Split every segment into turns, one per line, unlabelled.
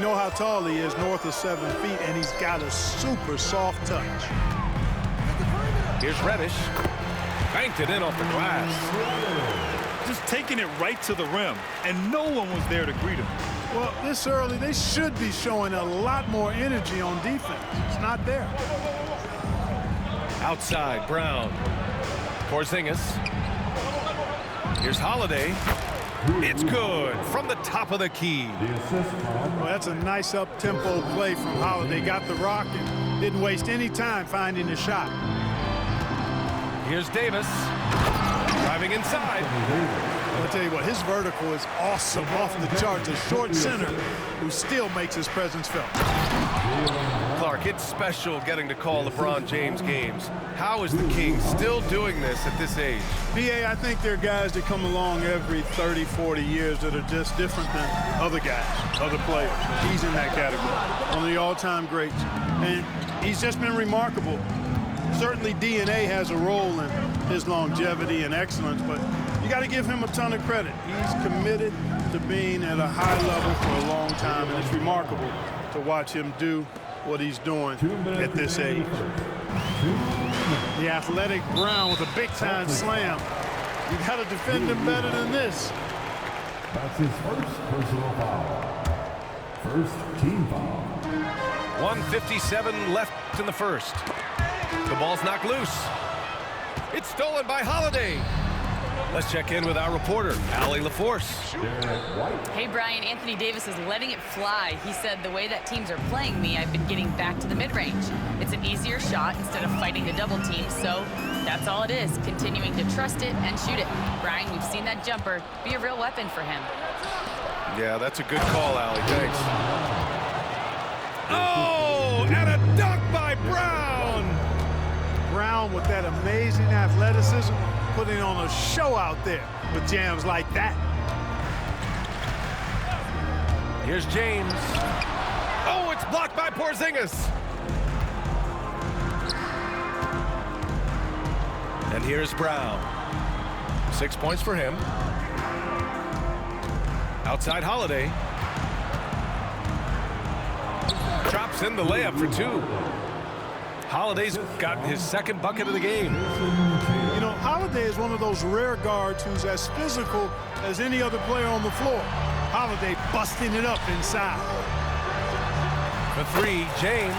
know how tall he is, north of 7 feet, and he's got a super soft touch.
Here's Reddish. Banked it in off the glass.
Just taking it right to the rim, and no one was there to greet him.
Well, this early, they should be showing a lot more energy on defense. It's not there.
Outside, Brown. Porzingis. Here's Holiday. It's good from the top of the key.
Well, that's a nice up-tempo play from Holiday. Got the rock and didn't waste any time finding the shot.
Here's Davis. Driving inside.
I'll tell you what, his vertical is awesome, off the charts. A short center who still makes his presence felt.
Clark, it's special getting to call LeBron James games. How is the King still doing this at this age?
B.A., I think there are guys that come along every 30, 40 years that are just different than other guys, other players. He's in that category, one of the all-time greats. And he's just been remarkable. Certainly DNA has a role in his longevity and excellence, but you got to give him a ton of credit. He's committed to being at a high level for a long time, and it's remarkable to watch him do what he's doing at this age. The athletic Brown with a big-time slam. You got to defend him better than this.
That's his first personal foul. First team foul.
1:57 left in the first. The ball's knocked loose. It's stolen by Holiday. Let's check in with our reporter, Allie LaForce.
Hey, Brian, Anthony Davis is letting it fly. He said, the way that teams are playing me, I've been getting back to the mid-range. It's an easier shot instead of fighting the double team, so that's all it is, continuing to trust it and shoot it. Brian, we've seen that jumper be a real weapon for him.
Yeah, that's a good call, Allie. Thanks. Oh, and a dunk by Brown!
Brown with that amazing athleticism, putting on a show out there with jams like that.
Here's James. Oh, it's blocked by Porzingis. And here's Brown. 6 points for him. Outside Holiday. Drops in the layup for two. Holiday's gotten his second bucket of the game.
You know, Holiday is one of those rare guards who's as physical as any other player on the floor. Holiday busting it up inside.
For three, James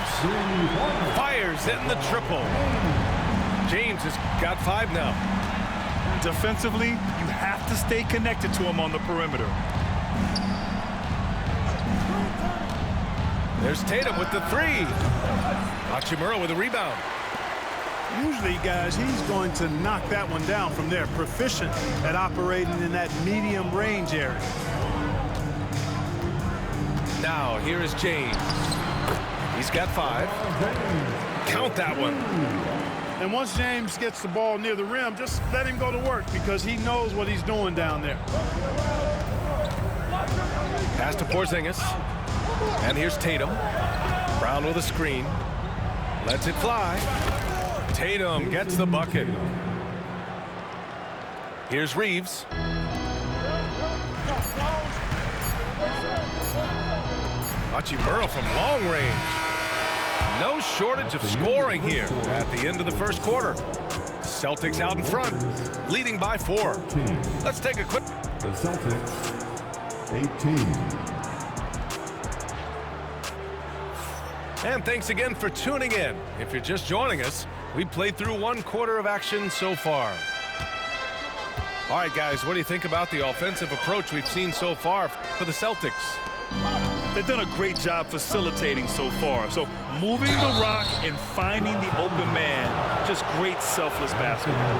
fires in the triple. James has got 5 now.
Defensively, you have to stay connected to him on the perimeter.
There's Tatum with the 3. Hachimura with a rebound.
Usually, guys, he's going to knock that one down from there. Proficient at operating in that medium range area.
Now, here is James. He's got 5. Count that one.
And once James gets the ball near the rim, just let him go to work because he knows what he's doing down there.
Pass to Porzingis. And here's Tatum. Brown with a screen. Lets it fly. Tatum gets the bucket. Here's Reeves. Hachimura from long range. No shortage of scoring here at the end of the first quarter. Celtics out in front, leading by 4. Let's take a quick...
The Celtics, 18.
And thanks again for tuning in. If you're just joining us, we played through 1 quarter of action so far. All right, guys, what do you think about the offensive approach we've seen so far for the Celtics?
They've done a great job facilitating so far. So moving the rock and finding the open man, just great selfless basketball.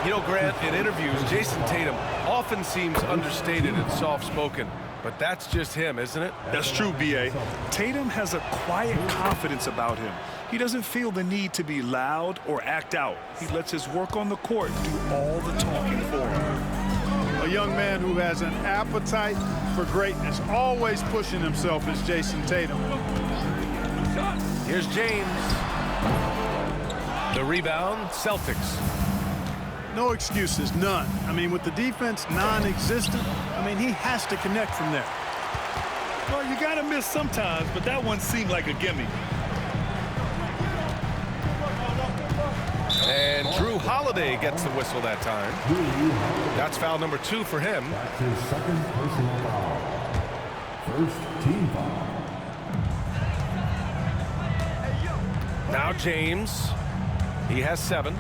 You know, Grant, in interviews, Jason Tatum often seems understated and soft-spoken. But that's just him, isn't it?
That's true, B.A. Tatum has a quiet confidence about him. He doesn't feel the need to be loud or act out. He lets his work on the court do all the talking for him.
A young man who has an appetite for greatness, always pushing himself, is Jason Tatum.
Here's James. The rebound, Celtics.
No excuses, none. I mean, with the defense non-existent, I mean, he has to connect from there.
Well, you got to miss sometimes, but that one seemed like a gimme.
And Drew Holiday gets the whistle that time. That's foul number 2 for him.
That's his second personal foul. First team foul.
Now James. He has 7.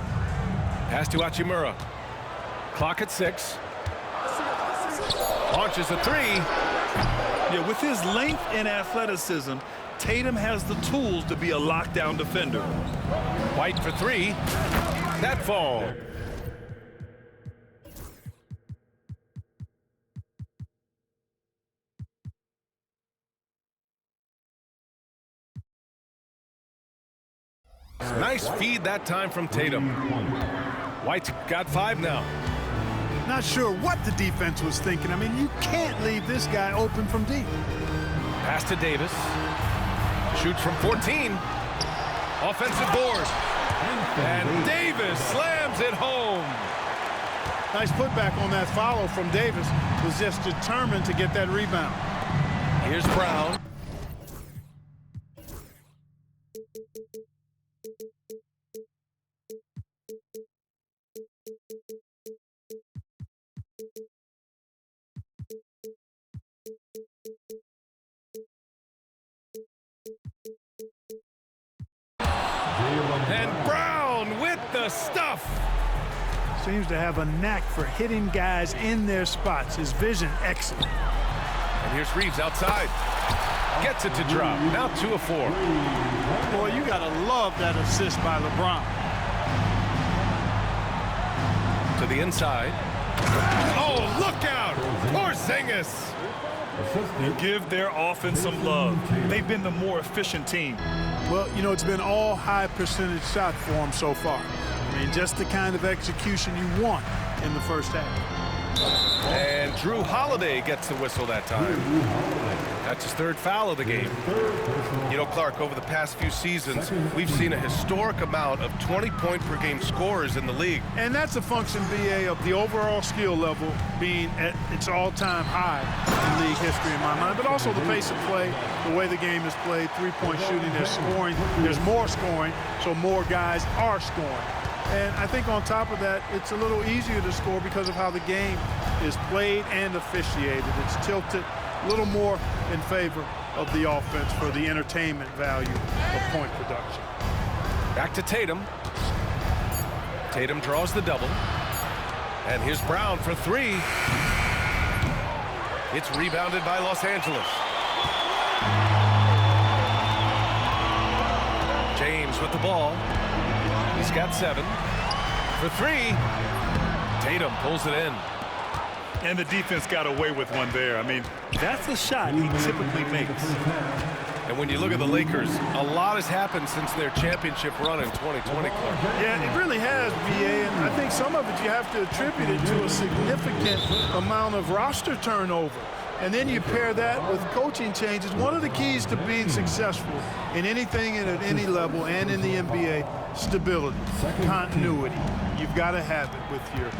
Pass to Hachimura. Clock at 6. Launches a 3.
Yeah, with his length and athleticism, Tatum has the tools to be a lockdown defender.
White for 3. That fall. Nice feed that time from Tatum. White's got 5 now.
Not sure what the defense was thinking. I mean, you can't leave this guy open from deep.
Pass to Davis. Shoots from 14. Offensive board. And Davis slams it home.
Nice putback on that follow from Davis. Was just determined to get that rebound.
Here's Brown. And Brown with the stuff.
Seems to have a knack for hitting guys in their spots. His vision excellent.
And here's Reeves outside. Gets it to drop. Now 2 of 4.
Boy, you got to love that assist by LeBron.
To the inside. Oh, look out! Porzingis.
Give their offense some love. They've been the more efficient team.
Well, you know, it's been all high percentage shot for him so far. I mean, just the kind of execution you want in the first half.
And Drew Holiday gets the whistle that time. That's his 3rd foul of the game. You know, Clark, over the past few seasons, we've seen a historic amount of 20-point-per-game scorers in the league.
And that's a function, BA, of the overall skill level being at its all-time high in league history in my mind, but also the pace of play, the way the game is played, three-point shooting, there's scoring, there's more scoring, so more guys are scoring. And I think on top of that, it's a little easier to score because of how the game is played and officiated. It's tilted a little more in favor of the offense for the entertainment value of point production.
Back to Tatum. Tatum draws the double. And here's Brown for 3. It's rebounded by Los Angeles. James with the ball. He's got 7. For 3. Tatum pulls it in.
And the defense got away with one there. I mean, that's a shot he typically makes.
And when you look at the Lakers, a lot has happened since their championship run in 2020, Clark.
Yeah, it really has, BA, and I think some of it you have to attribute it to a significant amount of roster turnover. And then you pair that with coaching changes. One of the keys to being successful in anything and at any level and in the NBA, stability, continuity. You've got to have it with your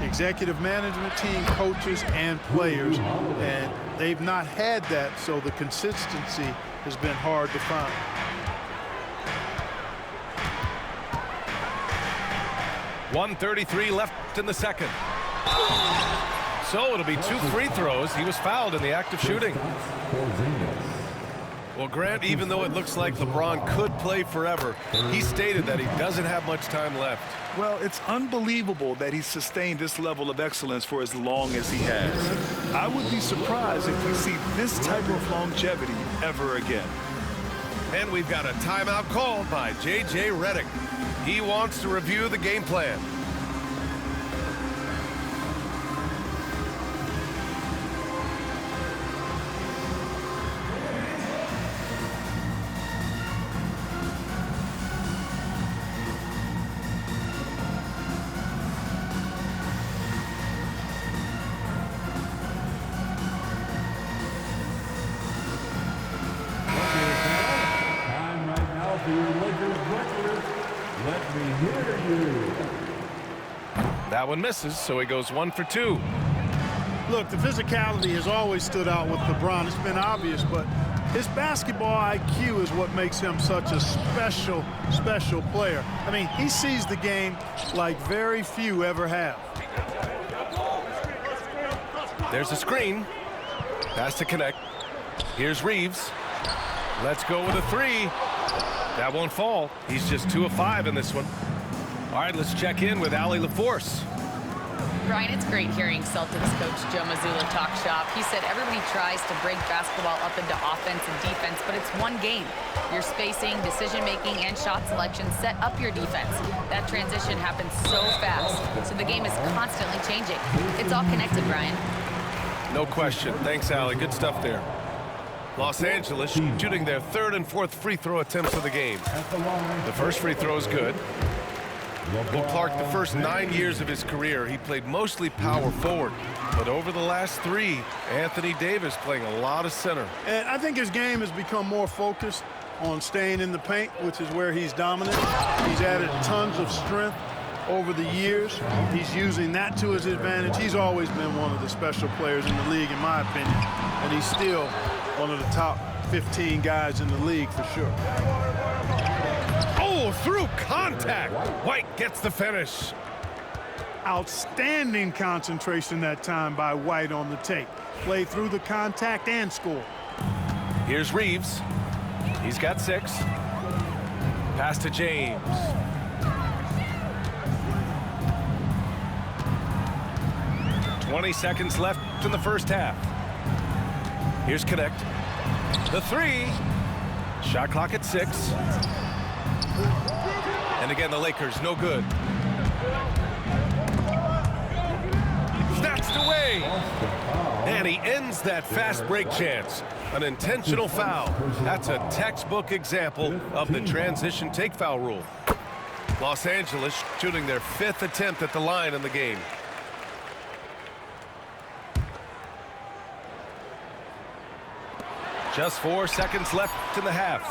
executive management team, coaches, and players. And they've not had that, so the consistency has been hard to find.
.133 left in the second. So it'll be 2 free throws. He was fouled in the act of shooting. Well, Grant, even though it looks like LeBron could play forever, he stated that he doesn't have much time left.
Well, it's unbelievable that he's sustained this level of excellence for as long as he has. I would be surprised if we see this type of longevity ever again.
And we've got a timeout called by J.J. Redick. He wants to review the game plan.
Let me hear you.
That one misses, so he goes 1 for 2.
Look, the physicality has always stood out with LeBron. It's been obvious, but his basketball IQ is what makes him such a special, special player. I mean, he sees the game like very few ever have.
There's a screen. Pass to connect. Here's Reeves. Let's go with a three. That won't fall. He's just 2 of 5 in this one. All right, let's check in with Allie LaForce.
Brian, it's great hearing Celtics coach Joe Mazzulla talk shop. He said everybody tries to break basketball up into offense and defense, but it's one game. Your spacing, decision-making, and shot selection set up your defense. That transition happens so fast, so the game is constantly changing. It's all connected, Brian.
No question. Thanks, Allie. Good stuff there. Los Angeles shooting their 3rd and 4th free throw attempts of the game. The first free throw is good. Well, Clark, the first 9 years of his career, he played mostly power forward. But over the last 3, Anthony Davis playing a lot of center.
And I think his game has become more focused on staying in the paint, which is where he's dominant. He's added tons of strength over the years. He's using that to his advantage. He's always been one of the special players in the league, in my opinion. And he's still one of the top 15 guys in the league for sure.
Oh, through contact. White gets the finish.
Outstanding concentration that time by White on the take. Played through the contact and scored.
Here's Reeves. He's got 6. Pass to James. $20 left in the first half. Here's Connect. The 3. Shot clock at 6. And again, the Lakers, no good. Snatched away. And he ends that fast break chance. An intentional foul. That's a textbook example of the transition take foul rule. Los Angeles shooting their 5th attempt at the line in the game. Just 4 seconds left in the half.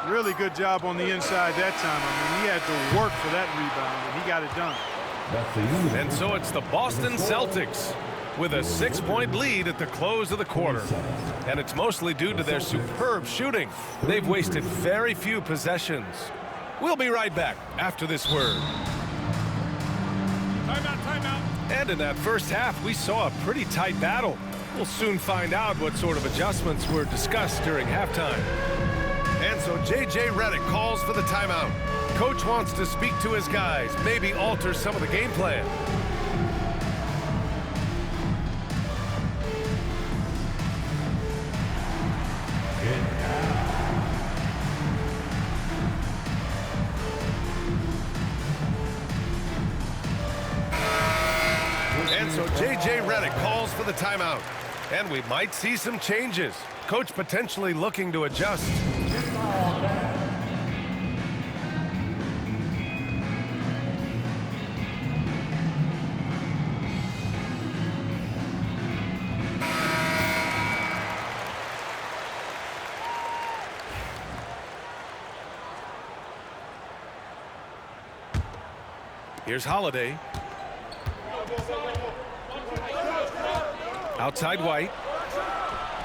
Really good job on the inside that time. I mean, he had to work for that rebound, and he got it done.
And so it's the Boston Celtics with a 6-point lead at the close of the quarter. And it's mostly due to their superb shooting. They've wasted very few possessions. We'll be right back after this word. Timeout. And in that first half, we saw a pretty tight battle. We'll soon find out what sort of adjustments were discussed during halftime. And so J.J. Redick calls for the timeout. Coach wants to speak to his guys, maybe alter some of the game plan. And so J.J. Redick calls for the timeout. And we might see some changes. Coach potentially looking to adjust. Here's Holiday. Outside White.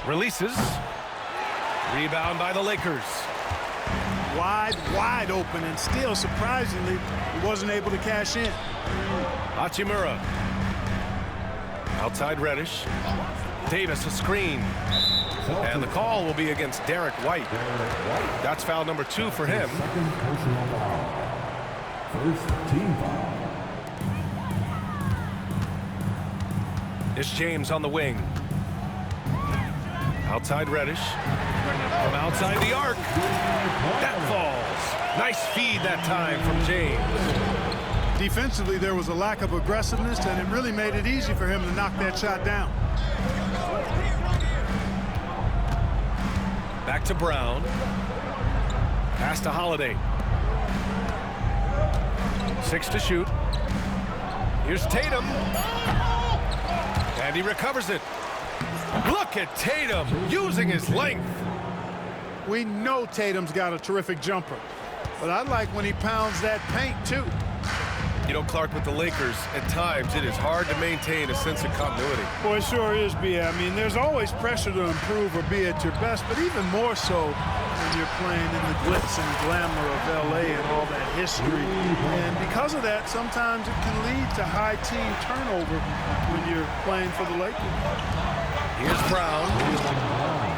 Releases. Rebound by the Lakers.
Wide open, and still, surprisingly, he wasn't able to cash in.
Hachimura. Outside Reddish. Davis a screen. And the call will be against Derek White. That's foul number 2 for him.
First team foul.
It's James on the wing. Outside Reddish. From outside the arc. That falls. Nice feed that time from James.
Defensively, there was a lack of aggressiveness, and it really made it easy for him to knock that shot down.
Back to Brown. Pass to Holiday. 6 to shoot. Here's Tatum. And he recovers it. Look at Tatum using his length.
We know Tatum's got a terrific jumper, but I like when he pounds that paint too.
You know, Clark, with the Lakers, at times it is hard to maintain a sense of continuity.
Well, it sure is, B.A. I mean, there's always pressure to improve or be at your best, but even more so when you're playing in the glitz and glamour of L.A. and all that history. And because of that, sometimes it can lead to high team turnover when you're playing for the Lakers.
Here's Brown.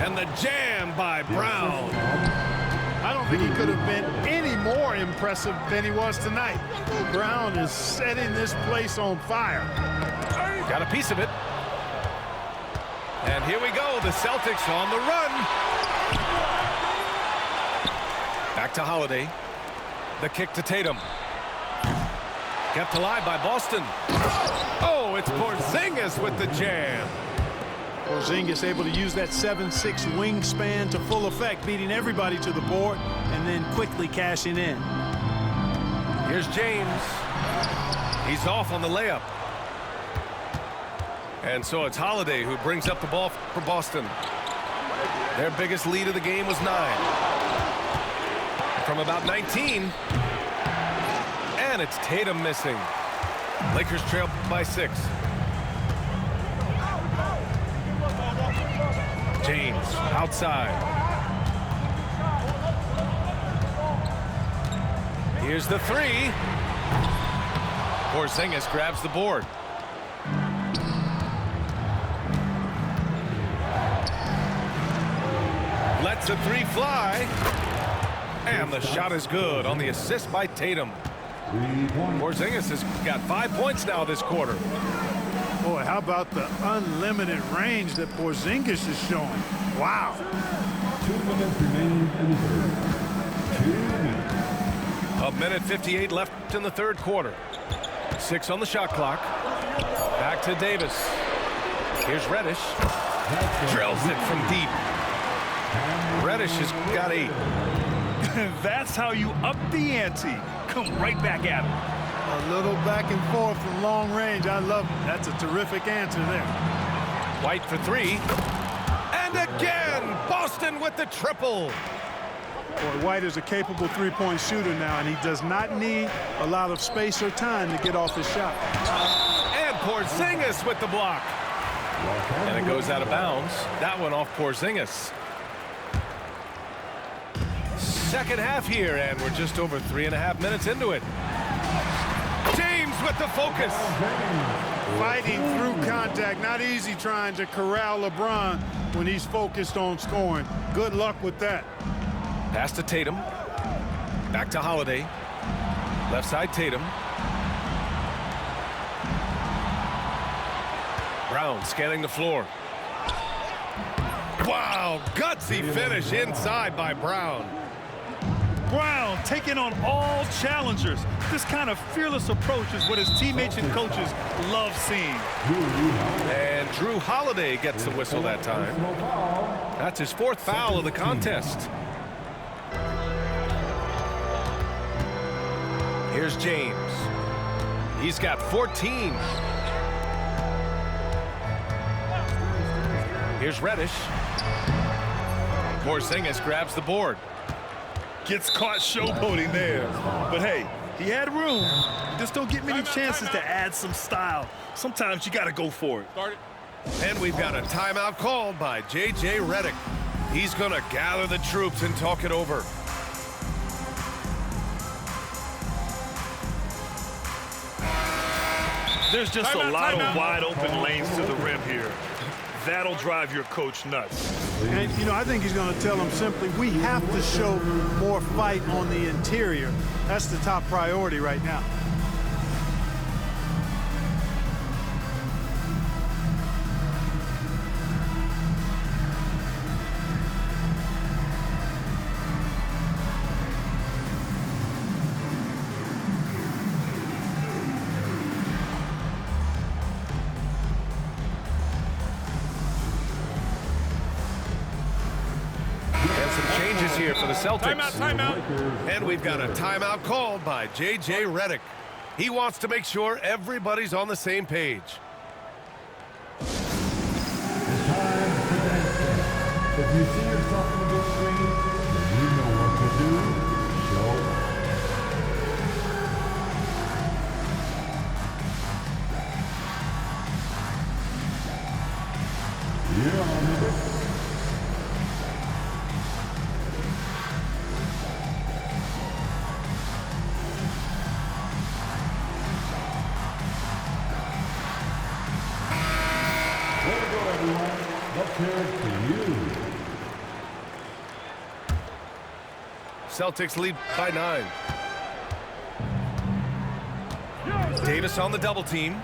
And the jam by Brown.
I don't think he could have been any more impressive than he was tonight. Brown is setting this place on fire.
Got a piece of it. And here we go. The Celtics on the run. Back to Holiday. The kick to Tatum. Kept alive by Boston. Oh, it's Porzingis with the jam.
Porzingis able to use that 7'6" wingspan to full effect, beating everybody to the board and then quickly cashing in.
Here's James. He's off on the layup. And so it's Holiday who brings up the ball for Boston. Their biggest lead of the game was 9. From about 19. And it's Tatum missing. Lakers trail by 6. James outside. Here's the 3. Porzingis grabs the board. Lets the 3 fly. And the shot is good on the assist by Tatum. Porzingis has got 5 points now this quarter.
Boy, how about the unlimited range that Porzingis is showing? Wow.
2 minutes remaining in the third. 2 minutes.
A minute 58 left in the third quarter. 6 on the shot clock. Back to Davis. Here's Reddish. Drills it from deep. Reddish has got 8.
That's how you up the ante. Come right back at him.
A little back and forth from long range. I love it. That's a terrific answer there.
White for 3. And again, Boston with the triple.
Boy, White is a capable three-point shooter now, and he does not need a lot of space or time to get off his shot.
And Porzingis with the block. And it goes out of bounds. That one off Porzingis. Second half here, and we're just over 3.5 minutes into it. James with the focus.
Fighting through contact. Not easy trying to corral LeBron when he's focused on scoring. Good luck with that.
Pass to Tatum. Back to Holiday. Left side Tatum. Brown scanning the floor. Wow, gutsy finish inside by Brown.
Brown taking on all challengers. This kind of fearless approach is what his teammates and coaches love seeing.
And Drew Holiday gets the whistle that time. That's his 4th foul of the contest. Here's James. He's got 14. Here's Reddish. Porzingis grabs the board.
Gets caught showboating there. But hey, he had room. Just don't get many chances to add some style. Sometimes you got to go for it.
And we've got a timeout called by J.J. Redick. He's going to gather the troops and talk it over.
There's just a lot of wide open lanes to the rim here. That'll drive your coach nuts.
And, you know, I think he's going to tell them simply, we have to show more fight on the interior. That's the top priority right now.
Here for the Celtics.
Timeout.
And we've got a timeout called by J.J. Redick. He wants to make sure everybody's on the same page.
It's time for dance camp. If you see yourself on the big screen, then you know what to do. Show to you.
Celtics lead by 9. Davis on the double team.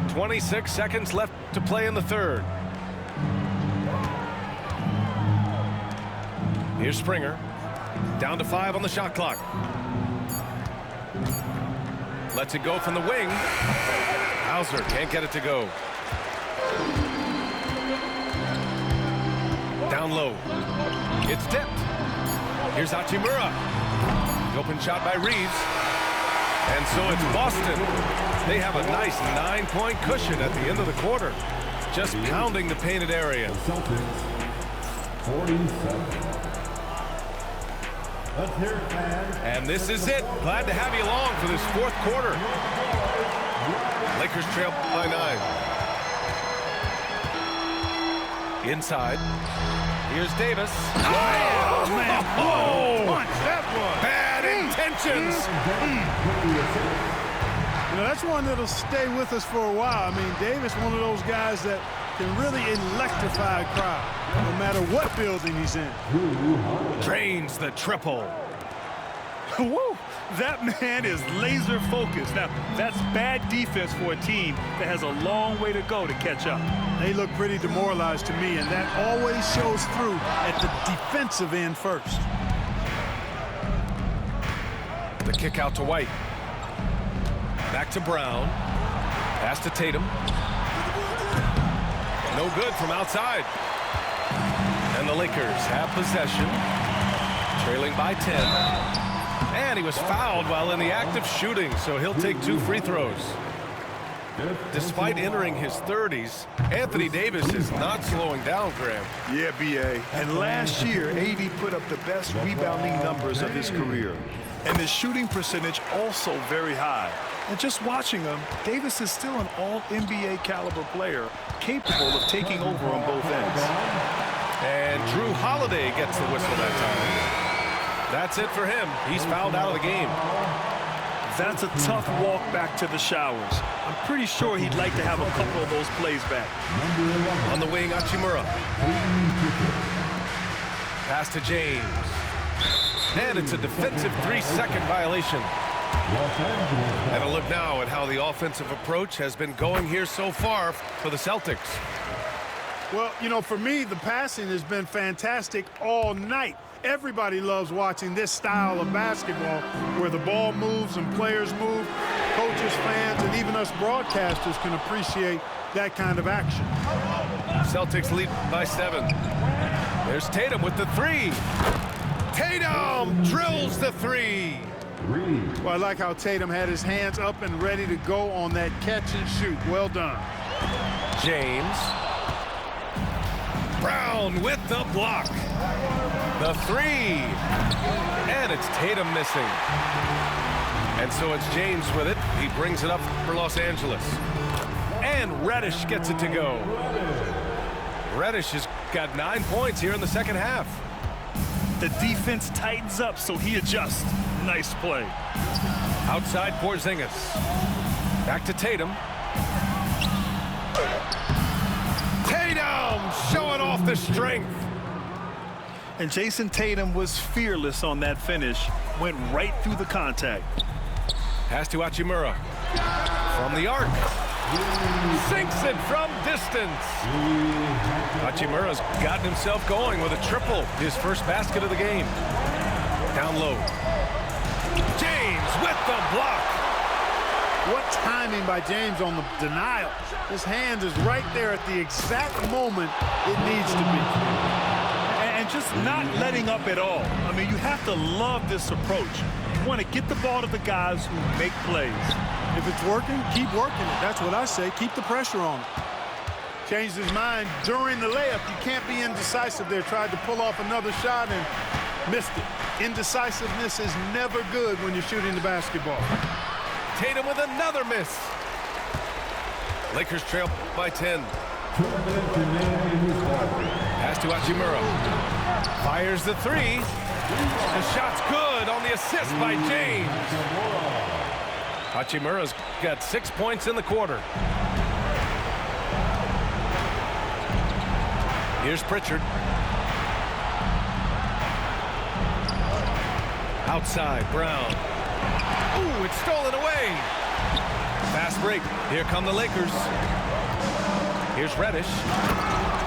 "26 seconds left to play in the third. Here's Springer. Down to 5 on the shot clock. Lets it go from the wing. Hauser can't get it to go. Down low. It's tipped. Here's Hachimura. The open shot by Reeves. And so it's Boston. They have a nice 9-point cushion at the end of the quarter. Just pounding the painted area.
Celtics, 47. Let's hear it, fans.
And this is it. Glad to have you along for this fourth quarter. Lakers trail by 9. Inside. Here's Davis.
Oh, man.
Oh,
Punch, that one.
bad intentions.
You know, that's one that'll stay with us for a while. I mean, Davis, one of those guys that can really electrify a crowd, no matter what building he's in.
Drains the triple.
Woo! That man is laser focused. Now, that's bad defense for a team that has a long way to go to catch up.
They look pretty demoralized to me, and that always shows through at the defensive end first.
The kick out to White. Back to Brown. Pass to Tatum. No good from outside. And the Lakers have possession. Trailing by 10. And he was fouled while in the act of shooting, so he'll take 2 free throws. Despite entering his 30s, Anthony Davis is not slowing down, Graham.
Yeah, B.A. And last year, AD put up the best rebounding numbers of his career. And his shooting percentage also very high. And just watching him, Davis is still an all-NBA caliber player, capable of taking over on both ends.
And Drew Holiday gets the whistle that time. That's it for him. He's fouled out of the game.
That's a tough walk back to the showers. I'm pretty sure he'd like to have a couple of those plays back.
On the wing, Hachimura. Pass to James. And it's a defensive 3-second violation. And a look now at how the offensive approach has been going here so far for the Celtics.
Well, you know, for me, the passing has been fantastic all night. Everybody loves watching this style of basketball where the ball moves and players move. Coaches, fans, and even us broadcasters can appreciate that kind of action.
Celtics lead by 7. There's Tatum with the 3. Tatum drills the 3.
Well, I like how Tatum had his hands up and ready to go on that catch and shoot. Well done.
James. Brown with the block. The 3. And it's Tatum missing. And so it's James with it. He brings it up for Los Angeles. And Reddish gets it to go. Reddish has got 9 points here in the second half.
The defense tightens up, so he adjusts. Nice play.
Outside Porzingis. Back to Tatum. Tatum showing off the strength.
And Jason Tatum was fearless on that finish. Went right through the contact.
Pass to Hachimura. From the arc. Sinks it from distance. Hachimura's gotten himself going with a triple. His first basket of the game. Down low. James with the block.
What timing by James on the denial. His hand is right there at the exact moment it needs to be.
And just not letting up at all. I mean, you have to love this approach. You want to get the ball to the guys who make plays.
If it's working, keep working it. That's what I say. Keep the pressure on him. Changed his mind during the layup. You can't be indecisive there. Tried to pull off another shot and missed it. Indecisiveness is never good when you're shooting the basketball.
Tatum with another miss. Lakers trail by 10. Pass to Hachimura. Fires the 3. The shot's good on the assist by James. Hachimura's got 6 points in the quarter. Here's Pritchard. Outside, Brown. Ooh, it's stolen away. Fast break. Here come the Lakers. Here's Reddish.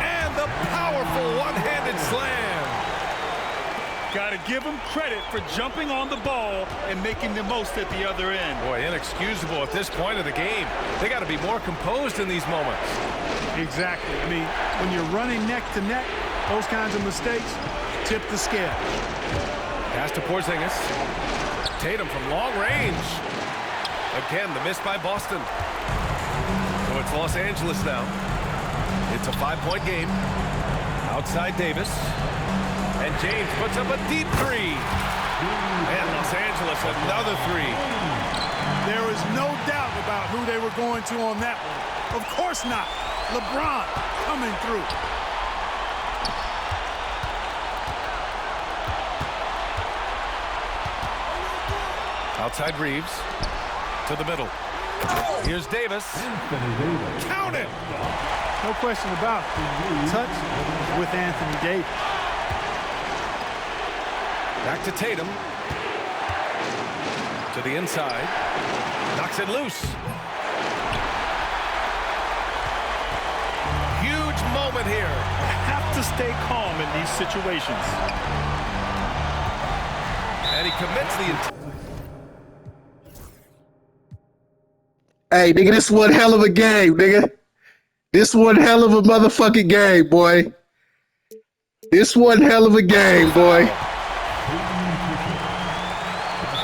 And the powerful one-handed slam.
Got to give him credit for jumping on the ball and making the most at the other end.
Boy, inexcusable at this point of the game. They got to be more composed in these moments.
Exactly. I mean, when you're running neck to neck, those kinds of mistakes tip the scale.
Pass to Porzingis. Tatum from long range. Again, the miss by Boston. So it's Los Angeles now. It's a 5-point game. Outside Davis. And James puts up a deep three. And Los Angeles another three.
There is no doubt about who they were going to on that one. Of course not. LeBron coming through.
Outside Reeves. To the middle. Here's Davis. Count it!
No question about it. Touch with Anthony Davis.
Back to Tatum. To the inside. Knocks it loose. Huge moment here.
Have to stay calm in these situations.
And he commits the...
Hey, nigga, this one hell of a game, nigga. This one hell of a motherfucking game, boy. This one hell of a game, boy.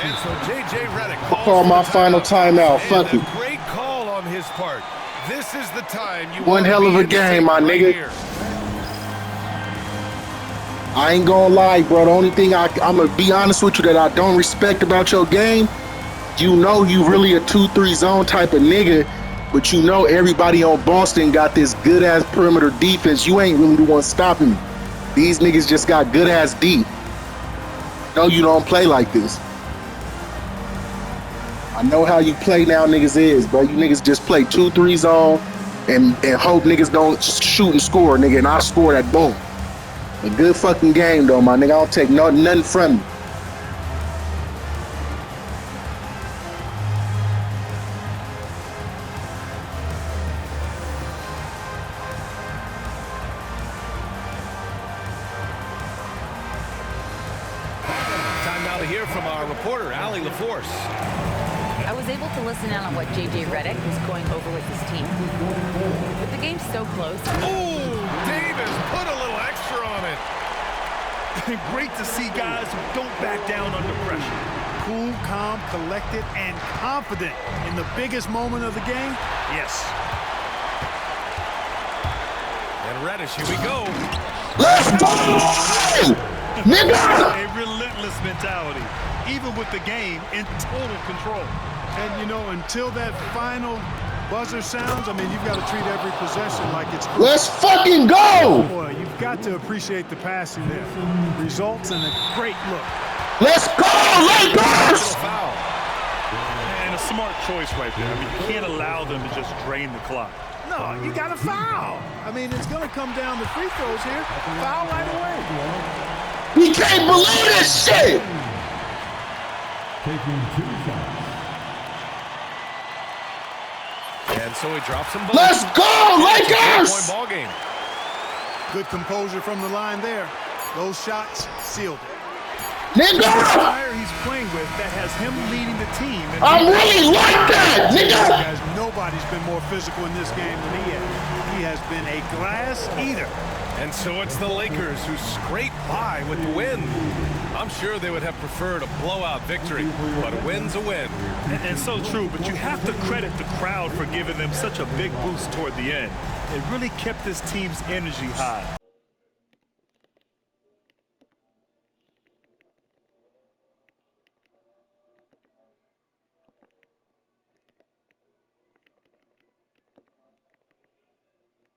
And so J.J. Redick
Call my final timeout. Fuck it.
Great call on his part. This is the time you
One hell of a game, my nigga. I ain't gonna lie, bro. The only thing I'm gonna be honest with you that I don't respect about your game, you know you really a 2-3 zone type of nigga, but you know everybody on Boston got this good ass perimeter defense. You ain't really the one stopping me. These niggas just got good ass deep. No, you don't play like this. I know how you play now, niggas is, bro. You niggas just play 2-3 zone and hope niggas don't shoot and score, nigga, and I score that boom. A good fucking game though, my nigga. I don't take nothing from you.
Time now to hear from our reporter, Allie LaForce.
I was able to listen in on what J.J. Redick was going over with his team. With the game so close.
Ooh, Davis put a little extra on it.
Great to see guys who don't back down under pressure.
Cool, calm, collected, and confident in the biggest moment of the game. Yes.
And Reddish, here we go.
Let's go! Nigga!
A relentless mentality, even with the game in total control.
And, you know, until that final buzzer sounds, I mean, you've got to treat every possession like it's crucial.
Let's fucking go!
Boy, you've got to appreciate the passing there. Results in a great look.
Let's go, Lakers!
Foul.
And a smart choice right there. I mean, you can't allow them to just drain the clock.
No, you got to foul. I mean, it's going to come down to free throws here. Foul right away.
We can't believe this shit!
Taking 2 shots.
And so he drops them both.
Let's go, Lakers!
4-point ball game.
Good composure from the line there. Those shots sealed it.
Nigga!
Player he's playing with that has him leading the team. And
I'm really like that, nigga!
Guys, nobody's been more physical in this game than he has. He has been a glass eater.
And so it's the Lakers who scrape by with the win. I'm sure they would have preferred a blowout victory, but a win's a win.
And so true, but you have to credit the crowd for giving them such a big boost toward the end. It really kept this team's energy high.